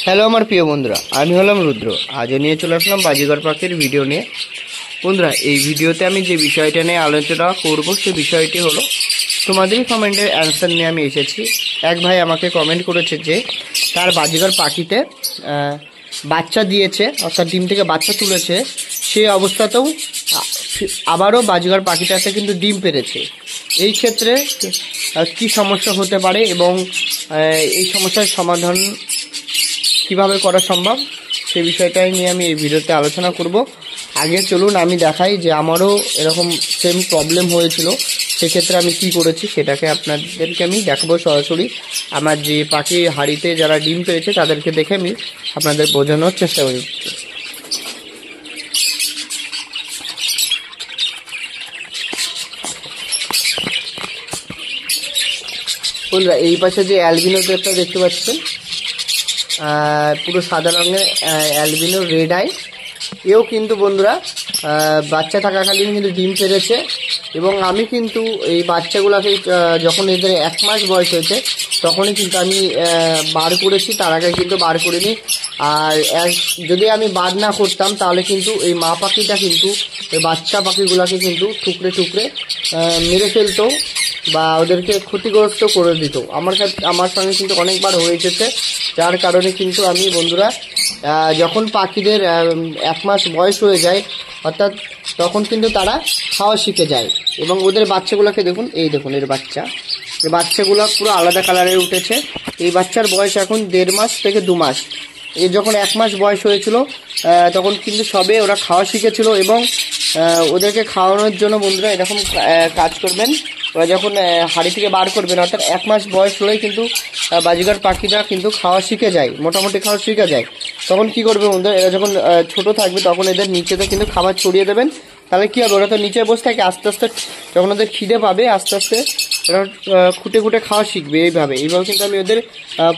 Hello আমার প্রিয় বন্ধুরা, আমি হলাম রুদ্র। আজও নিয়ে চলে আসলাম বাজিঘর পাখির ভিডিও নিয়ে। বন্ধুরা, এই ভিডিওতে আমি যে বিষয়টা নিয়ে আলোচনা করব সেই বিষয়টি হলো তোমাদেরই কমেন্টের অ্যান্সার নিয়ে আমি এসেছি। এক ভাই আমাকে কমেন্ট করেছে যে তার বাজিঘর পাখিতে বাচ্চা দিয়েছে, অর্থাৎ ডিম থেকে বাচ্চা তুলেছে, সেই অবস্থাতেও আবারও বাজিঘর পাখিটাতে কিন্তু ডিম পেড়েছে। এই ক্ষেত্রে কি সমস্যা হতে পারে এবং এই সমস্যার সমাধান কিভাবে করা সম্ভব সেই বিষয়টাই নিয়ে আমি এই ভিডিওতে আলোচনা করব। আগে চলুন আমি দেখাই যে আমারও এরকম সেম প্রবলেম হয়েছিল, সেক্ষেত্রে আমি কি করেছি সেটাকে আপনাদেরকে আমি দেখাবো সরাসরি। আমার যে পাখি হাড়িতে যারা ডিম পেয়েছে তাদেরকে দেখে আমি আপনাদের বোঝানোর চেষ্টা করি। বন্ধুরা, এই পাশে যে অ্যালবিনো পেয়ারটা দেখতে পাচ্ছেন, পুরো সাদা রঙের অ্যালবিনো রেড আই, এও কিন্তু বন্ধুরা বাচ্চা থাকাকালীন কিন্তু ডিম পেড়েছে। এবং আমি কিন্তু এই বাচ্চাগুলোকে যখন এদের 1 মাস বয়স হয়েছে তখনই কিন্তু আমি বার করেছি, তার আগে কিন্তু বার করিনি। আর যদি আমি বার না করতাম তাহলে কিন্তু এই মা পাখিটা কিন্তু এই বাচ্চা পাখিগুলোকে কিন্তু টুকরে টুকরে মেরে ফেলতো বা ওদেরকে ক্ষতিগ্রস্ত করে দিত। আমার সঙ্গে কিন্তু অনেকবার হয়ে গেছে, যার কারণে কিন্তু আমি বন্ধুরা যখন পাখিদের 1 মাস বয়স হয়ে যায় অর্থাৎ তখন কিন্তু তারা খাওয়া শিখে যায়। এবং ওদের বাচ্চাগুলোকে দেখুন, এই দেখুন এর বাচ্চা, এই বাচ্চাগুলো পুরো আলাদা কালারে উঠেছে। এই বাচ্চার বয়স এখন 1.5 মাস থেকে 2 মাস। এর যখন 1 মাস বয়স হয়েছিল তখন কিন্তু সবে ওরা খাওয়া শিখেছিল। এবং ওদেরকে খাওয়ানোর জন্য বন্ধুরা এরকম কাজ করবেন, ওরা যখন হাড়ি থেকে বার করবেন অর্থাৎ 1 মাস বয়স হলেই কিন্তু বাজিঘর পাখিরা কিন্তু খাওয়া শিখে যায়, মোটামুটি খাওয়া শিখে যায়। তখন কি করবে বন্ধুরা, এরা যখন ছোট থাকবে তখন এদের নিচেতে কিন্তু খাবার ছড়িয়ে দেবেন। তাহলে কী হবে, ওরা তো নিচে বসে থাকে, আস্তে আস্তে যখন ওদের খিদে পাবে আস্তে আস্তে ওরা খুঁটে খুঁটে খাওয়া শিখবে। এইভাবে কিন্তু আমি ওদের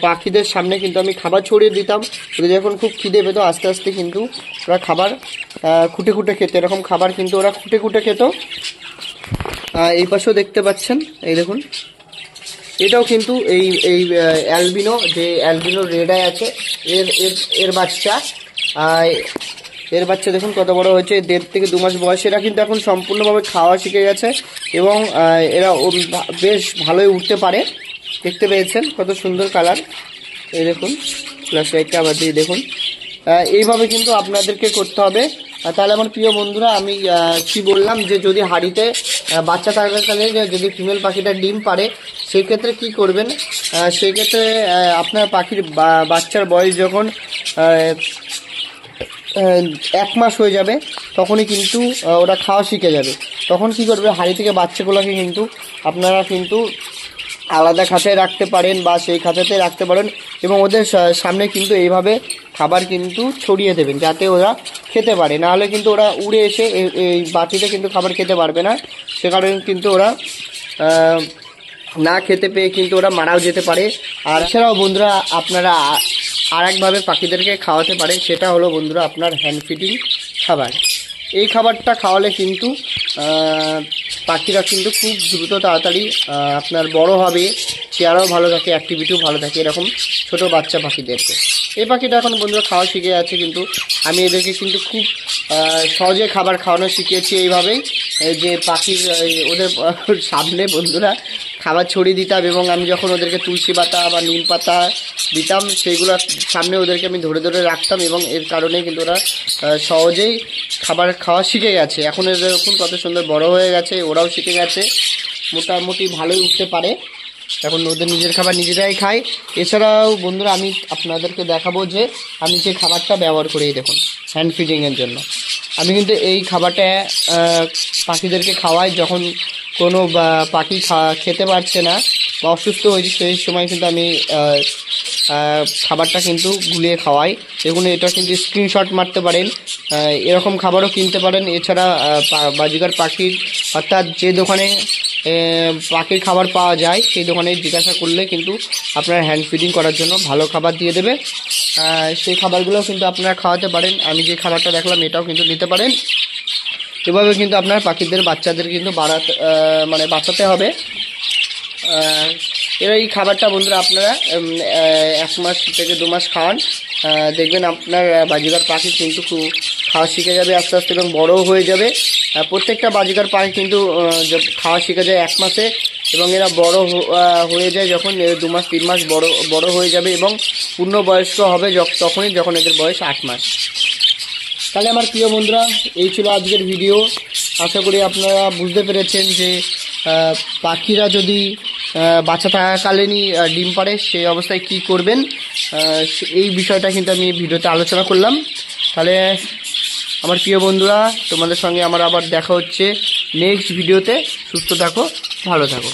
পাখিদের সামনে কিন্তু আমি খাবার ছড়িয়ে দিতাম। ওদের যখন খুব খিদে পেতো আস্তে আস্তে কিন্তু ওরা খাবার খুঁটে খুঁটে খেত, এরকম খাবার কিন্তু ওরা খুঁটে খুঁটে খেত। এই পাশেও দেখতে পাচ্ছেন, এই দেখুন এটাও কিন্তু এই অ্যালবিনো যে অ্যালবিনো রেড আই আছে এর বাচ্চা। এর বাচ্চা দেখুন কত বড় হয়েছে, 1.5 থেকে 2 মাস বয়স। এরা কিন্তু এখন সম্পূর্ণভাবে খাওয়া শিখে গেছে এবং এরা বেশ ভালোই উঠতে পারে। দেখতে পেয়েছেন কত সুন্দর কালার, এই দেখুন প্লাস লাইটটা আবার দিয়ে দেখুন। এইভাবে কিন্তু আপনাদেরকে করতে হবে। তাহলে আমার প্রিয় বন্ধুরা, আমি কি বললাম যে যদি হাড়িতে বাচ্চা থাকাকালীন যদি ফিমেল পাখিটা ডিম পারে সেই ক্ষেত্রে কি করবেন, সেই ক্ষেত্রে আপনার পাখির বাচ্চার বয়স যখন 1 মাস হয়ে যাবে তখনই কিন্তু ওরা খাওয়া শিখে যাবে। তখন কি করবে, হাড়ি থেকে বাচ্চাগুলোকে কিন্তু আপনারা কিন্তু আলাদা খাঁচায় রাখতে পারেন বা সেই খাঁচাতে রাখতে পারেন এবং ওদের সামনে কিন্তু এইভাবে খাবার কিন্তু ছড়িয়ে দেবেন যাতে ওরা খেতে পারে। নাহলে কিন্তু ওরা উড়ে এসে এই বাটিতে কিন্তু খাবার খেতে পারবে না, সে কারণে কিন্তু ওরা না খেতে পেয়ে কিন্তু ওরা মারাও যেতে পারে। আর এছাড়াও বন্ধুরা আপনারা আরেকভাবে পাখিদেরকে খাওয়াতে পারেন, সেটা হলো বন্ধুরা আপনার হ্যান্ড ফিডিং খাবার। এই খাবারটা খাওয়ালে কিন্তু পাখিরা কিন্তু খুব দ্রুত তাড়াতাড়ি আপনার বড় হবে, চেহারাও ভালো থাকে, অ্যাক্টিভিটিও ভালো থাকে এরকম ছোট বাচ্চা পাখিদেরকে। এই পাখিটা এখন বন্ধুরা খাওয়া শিখে আছে, কিন্তু আমি এদেরকে কিন্তু খুব সহজে খাবার খাওয়ানো শিখিয়েছি এইভাবেই যে পাখির ওদের সামনে বন্ধুরা খাবার ছড়িয়ে দিতাম এবং আমি যখন ওদেরকে তুলসী পাতা বা নিম পাতা দিতাম সেইগুলো সামনে ওদেরকে আমি ধরে ধরে রাখতাম এবং এর কারণে কিন্তু ওরা সহজেই খাবার খাওয়া শিখে গেছে। এখন এদের দেখুন কত সুন্দর বড় হয়ে গেছে, ওরাও শিখে গেছে, মোটামুটি ভালোই উঠতে পারে। এখন ওদের নিজের খাবার নিজেরাই খায়। এছাড়াও বন্ধুরা আমি আপনাদেরকে দেখাবো যে আমি যে খাবারটা ব্যবহার করি, দেখুন হ্যান্ড ফিডিংয়ের জন্য আমি কিন্তু এই খাবারটা পাখিদেরকে খাওয়াই। যখন কোনো পাখি খেতে পারছে না বা অসুস্থ হয়েছে সেই সময় কিন্তু আমি খাবারটা কিন্তু গুলিয়ে খাওয়াই। দেখুন এটা কিন্তু স্ক্রিনশট মারতে পারেন, এরকম খাবারও কিনতে পারেন। এছাড়া বাজিঘর পাখির অর্থাৎ যে দোকানে পাখির খাবার পাওয়া যায় সেই দোকানে জিজ্ঞাসা করলে কিন্তু আপনার হ্যান্ড ফিডিং করার জন্য ভালো খাবার দিয়ে দেবে। সেই খাবারগুলোও কিন্তু আপনারা খাওয়াতে পারেন। আমি যে খাবারটা দেখলাম এটাও কিন্তু নিতে পারেন। এভাবে কিন্তু আপনার পাখিদের বাচ্চাদের কিন্তু বাঁচাতে হবে। এবার এই খাবারটা বন্ধুরা আপনারা 1 মাস থেকে 2 মাস খাওয়ান, দেখবেন আপনার বাজিকার পাখি কিন্তু খাওয়া শিখে যাবে আস্তে আস্তে এবং বড়ও হয়ে যাবে। প্রত্যেকটা বাজিকার পাখি কিন্তু খাওয়া শিখে যায় 1 মাসে, এবং এরা বড় হয়ে যায় যখন 2 মাস 3 মাস বড় হয়ে যাবে এবং পূর্ণবয়স্ক হবে তখনই, যখন এদের বয়স 8 মাস। তাহলে আমার প্রিয় বন্ধুরা, এই ছিল আজকের ভিডিও। আশা করি আপনারা বুঝতে পেরেছেন যে পাখিরা যদি বাচ্চা থাকাকালীনই ডিম পাড়ে সেই অবস্থায় কি করবেন, এই বিষয়টা কিন্তু আমি ভিডিওতে আলোচনা করলাম। তাহলে আমার প্রিয় বন্ধুরা, তোমাদের সঙ্গে আমার আবার দেখা হচ্ছে নেক্সট ভিডিওতে। সুস্থ থাকো, ভালো থাকো।